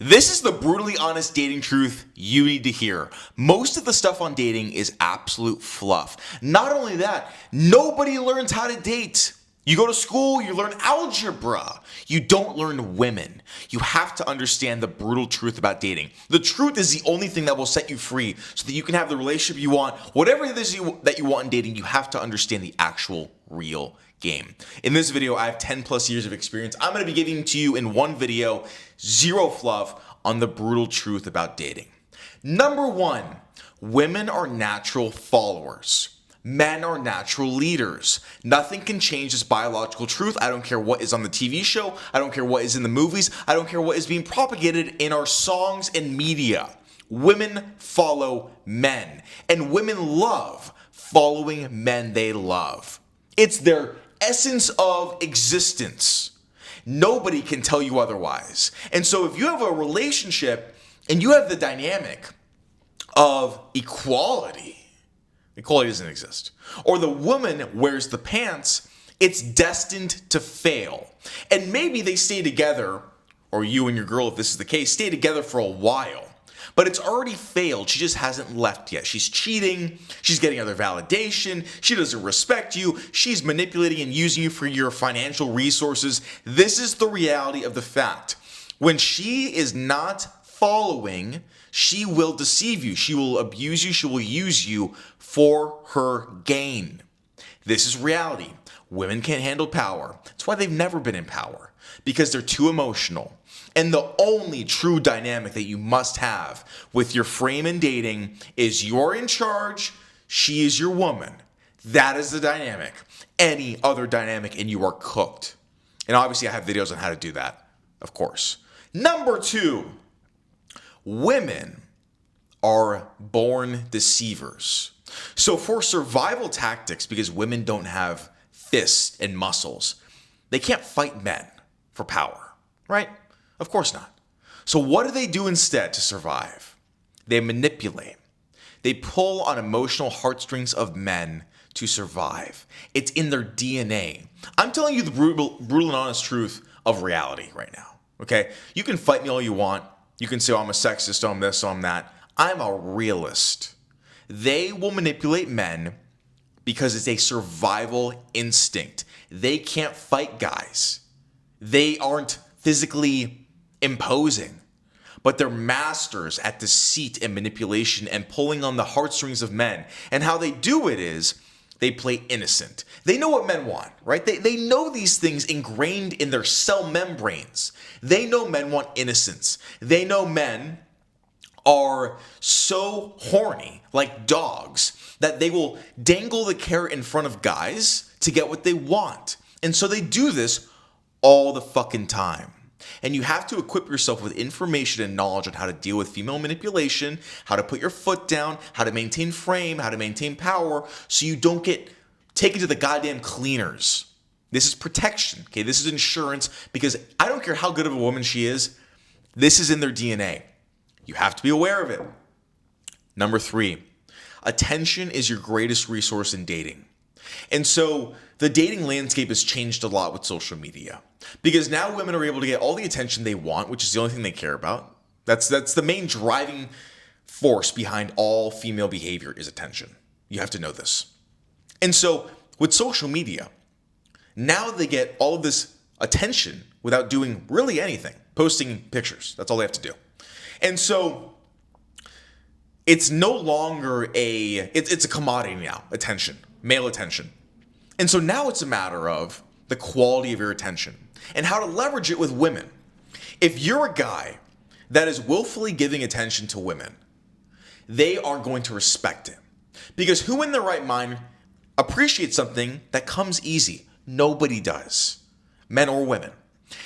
This is the brutally honest dating truth you need to hear. Most of the stuff on dating is absolute fluff. Not only that, nobody learns how to date. You go to school, you learn algebra. You don't learn women. You have to understand the brutal truth about dating. The truth is the only thing that will set you free so that you can have the relationship you want. Whatever it is that you want in dating, you have to understand the actual real game. In this video, I have 10 plus years of experience. I'm going to be giving to you in one video, zero fluff on the brutal truth about dating. Number one, women are natural followers. Men are natural leaders. Nothing can change this biological truth. I don't care what is on the TV show. I don't care what is in the movies. I don't care what is being propagated in our songs and media. Women follow men, and women love following men they love. It's their essence of existence. Nobody can tell you otherwise. And so if you have a relationship and you have the dynamic of equality doesn't exist, or the woman wears the pants, it's destined to fail. And maybe they stay together, or you and your girl, if this is the case, stay together for a while. But it's already failed. She just hasn't left yet. She's cheating. She's getting other validation. She doesn't respect you. She's manipulating and using you for your financial resources. This is the reality of the fact. When she is not following, she will deceive you. She will abuse you. She will use you for her gain. This is reality. Women can't handle power. That's why they've never been in power, because they're too emotional. And the only true dynamic that you must have with your frame in dating is you're in charge, she is your woman. That is the dynamic. Any other dynamic and you are cooked. And obviously I have videos on how to do that, of course. Number two, women are born deceivers. So for survival tactics, because women don't have fists and muscles, they can't fight men for power, right? Of course not. So what do they do instead to survive? They manipulate. They pull on emotional heartstrings of men to survive. It's in their DNA. I'm telling you the brutal and honest truth of reality right now, okay? You can fight me all you want. You can say, oh, I'm a sexist, I'm this, I'm that. I'm a realist. They will manipulate men because it's a survival instinct. They can't fight guys. They aren't physically imposing, but they're masters at deceit and manipulation and pulling on the heartstrings of men. And how they do it is they play innocent. They know what men want, right? They know these things ingrained in their cell membranes. They know men want innocence. They know men are so horny, like dogs, that they will dangle the carrot in front of guys to get what they want. And so they do this all the fucking time. And you have to equip yourself with information and knowledge on how to deal with female manipulation, how to put your foot down, how to maintain frame, how to maintain power, so you don't get taken to the goddamn cleaners. This is protection, okay? This is insurance, because I don't care how good of a woman she is, this is in their DNA. You have to be aware of it. Number three, attention is your greatest resource in dating. And so the dating landscape has changed a lot with social media, because now women are able to get all the attention they want, which is the only thing they care about. That's the main driving force behind all female behavior is attention. You have to know this. And so with social media, now they get all of this attention without doing really anything, posting pictures. That's all they have to do. And so it's no longer it's a commodity now, attention, male attention. And so now it's a matter of the quality of your attention and how to leverage it with women. If you're a guy that is willfully giving attention to women, they are going to respect it. Because who in their right mind appreciates something that comes easy? Nobody does, men or women.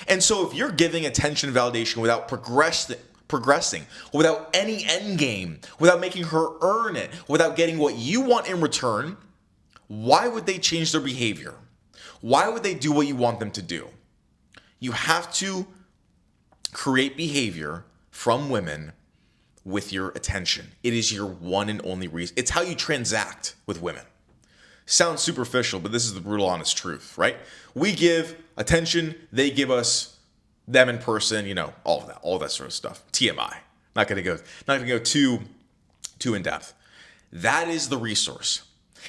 And so if you're giving attention and validation without progressing, without any end game, without making her earn it, without getting what you want in return, why would they change their behavior? Why would they do what you want them to do? You have to create behavior from women with your attention. It is your one and only reason. It's how you transact with women. Sounds superficial, but this is the brutal honest truth, right? We give attention, they give us them in person, all that sort of stuff. TMI. Not gonna go too in depth. That is the resource.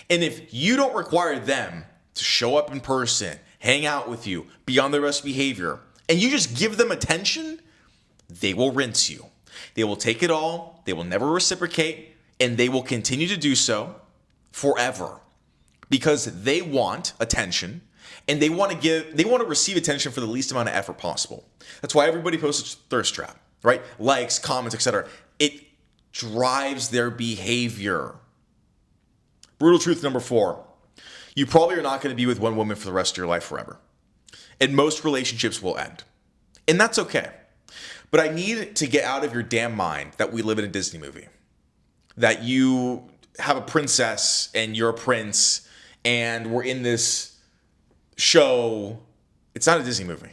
And if you don't require them to show up in person, hang out with you, be on their best behavior, and you just give them attention, they will rinse you. They will take it all, they will never reciprocate, and they will continue to do so forever. Because they want attention, and they want to receive attention for the least amount of effort possible. That's why everybody posts a thirst trap, right? Likes, comments, etc. It drives their behavior. Brutal truth number 4. You probably are not going to be with one woman for the rest of your life forever. And most relationships will end. And that's okay. But I need to get out of your damn mind that we live in a Disney movie. That you have a princess and you're a prince and we're in this show. It's not a Disney movie.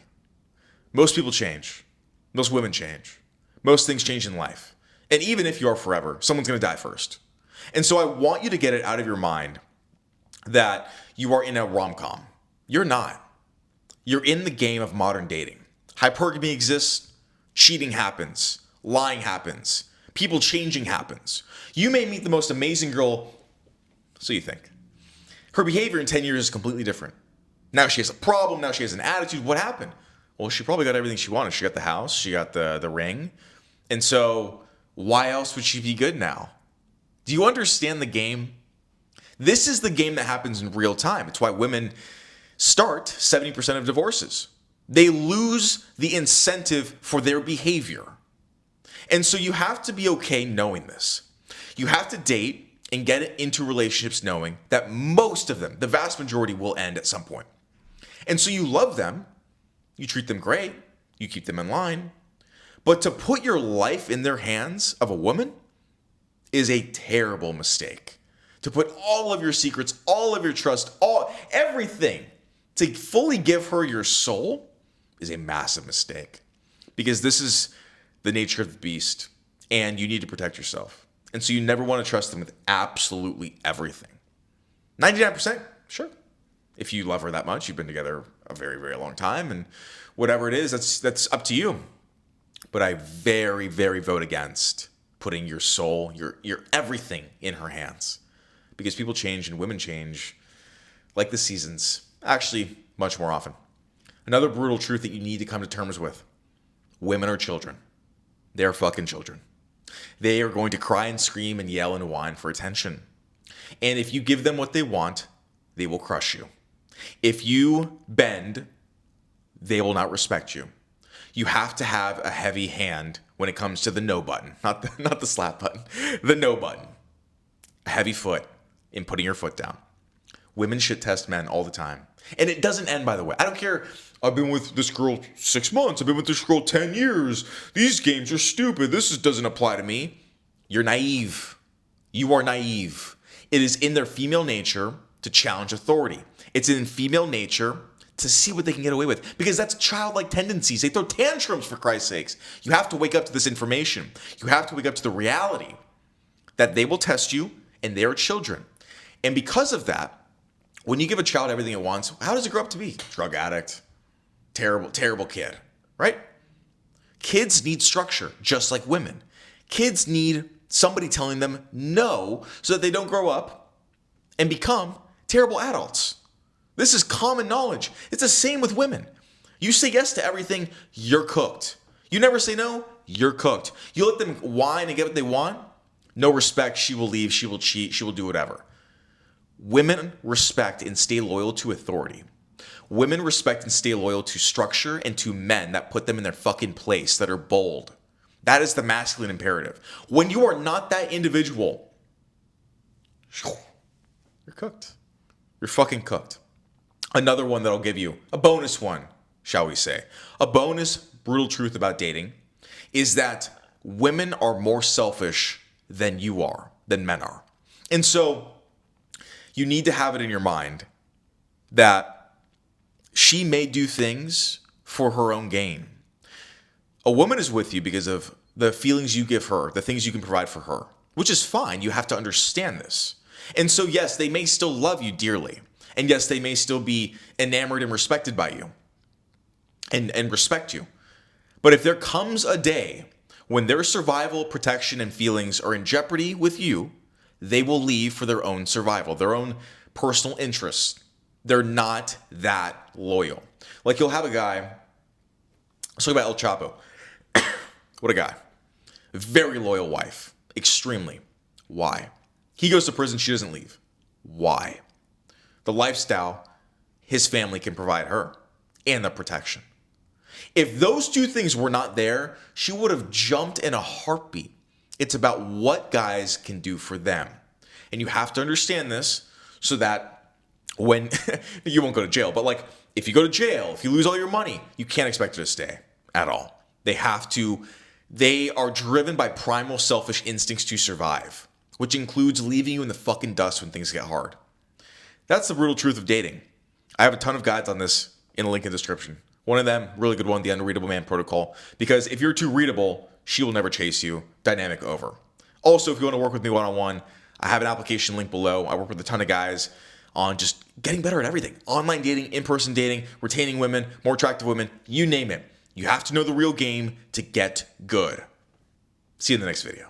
Most people change. Most women change. Most things change in life. And even if you are forever, someone's going to die first. And so I want you to get it out of your mind that you are in a rom-com. You're not. You're in the game of modern dating. Hypergamy exists. Cheating happens. Lying happens. People changing happens. You may meet the most amazing girl, so you think. Her behavior in 10 years is completely different. Now she has a problem. Now she has an attitude. What happened? Well, she probably got everything she wanted. She got the house. She got the ring. And so why else would she be good now? Do you understand the game? This is the game that happens in real time. It's why women start 70% of divorces. They lose the incentive for their behavior. And so you have to be okay knowing this. You have to date and get into relationships knowing that most of them, the vast majority, will end at some point. And so you love them, you treat them great, you keep them in line. But to put your life in their hands of a woman is a terrible mistake. To put all of your secrets, all of your trust, everything, to fully give her your soul is a massive mistake. Because this is the nature of the beast, and you need to protect yourself. And so you never want to trust them with absolutely everything. 99%, sure. If you love her that much, you've been together a very, very long time, and whatever it is, that's up to you. But I very, very vote against putting your soul, your everything in her hands. Because people change and women change like the seasons. Actually, much more often. Another brutal truth that you need to come to terms with. Women are children. They are fucking children. They are going to cry and scream and yell and whine for attention. And if you give them what they want, they will crush you. If you bend, they will not respect you. You have to have a heavy hand when it comes to the no button, not the slap button, the no button. A heavy foot in putting your foot down. Women shit test men all the time. And it doesn't end, by the way. I don't care. I've been with this girl 6 months. I've been with this girl 10 years. These games are stupid. Doesn't apply to me. You're naive. You are naive. It is in their female nature to challenge authority. It's in female nature to see what they can get away with. Because that's childlike tendencies. They throw tantrums, for Christ's sakes. You have to wake up to this information. You have to wake up to the reality that they will test you and they are children. And because of that, when you give a child everything it wants, how does it grow up to be? Drug addict. Terrible, terrible kid, right? Kids need structure, just like women. Kids need somebody telling them no so that they don't grow up and become terrible adults. This is common knowledge. It's the same with women. You say yes to everything, you're cooked. You never say no, you're cooked. You let them whine and get what they want, no respect, she will leave, she will cheat, she will do whatever. Women respect and stay loyal to authority. Women respect and stay loyal to structure and to men that put them in their fucking place, that are bold. That is the masculine imperative. When you are not that individual, you're cooked. You're fucking cooked. Another one that I'll give you, a bonus one, shall we say. A bonus brutal truth about dating is that women are more selfish than you are, than men are. And so you need to have it in your mind that she may do things for her own gain. A woman is with you because of the feelings you give her, the things you can provide for her, which is fine. You have to understand this. And so, yes, they may still love you dearly. And yes, they may still be enamored and respected by you and respect you. But if there comes a day when their survival, protection, and feelings are in jeopardy with you, they will leave for their own survival, their own personal interests. They're not that loyal. Like you'll have a guy, let's talk about El Chapo. What a guy. Very loyal wife. Extremely. Why? He goes to prison, she doesn't leave. Why? The lifestyle his family can provide her and the protection. If those two things were not there, she would have jumped in a heartbeat. It's about what guys can do for them. And you have to understand this so that when you won't go to jail, but like if you go to jail, if you lose all your money, you can't expect her to stay at all. They are driven by primal selfish instincts to survive, which includes leaving you in the fucking dust when things get hard. That's the brutal truth of dating. I have a ton of guides on this in a link in the description. One of them, really good one, the Unreadable Man Protocol. Because if you're too readable, she will never chase you. Dynamic over. Also, if you want to work with me one-on-one, I have an application link below. I work with a ton of guys on just getting better at everything. Online dating, in-person dating, retaining women, more attractive women, you name it. You have to know the real game to get good. See you in the next video.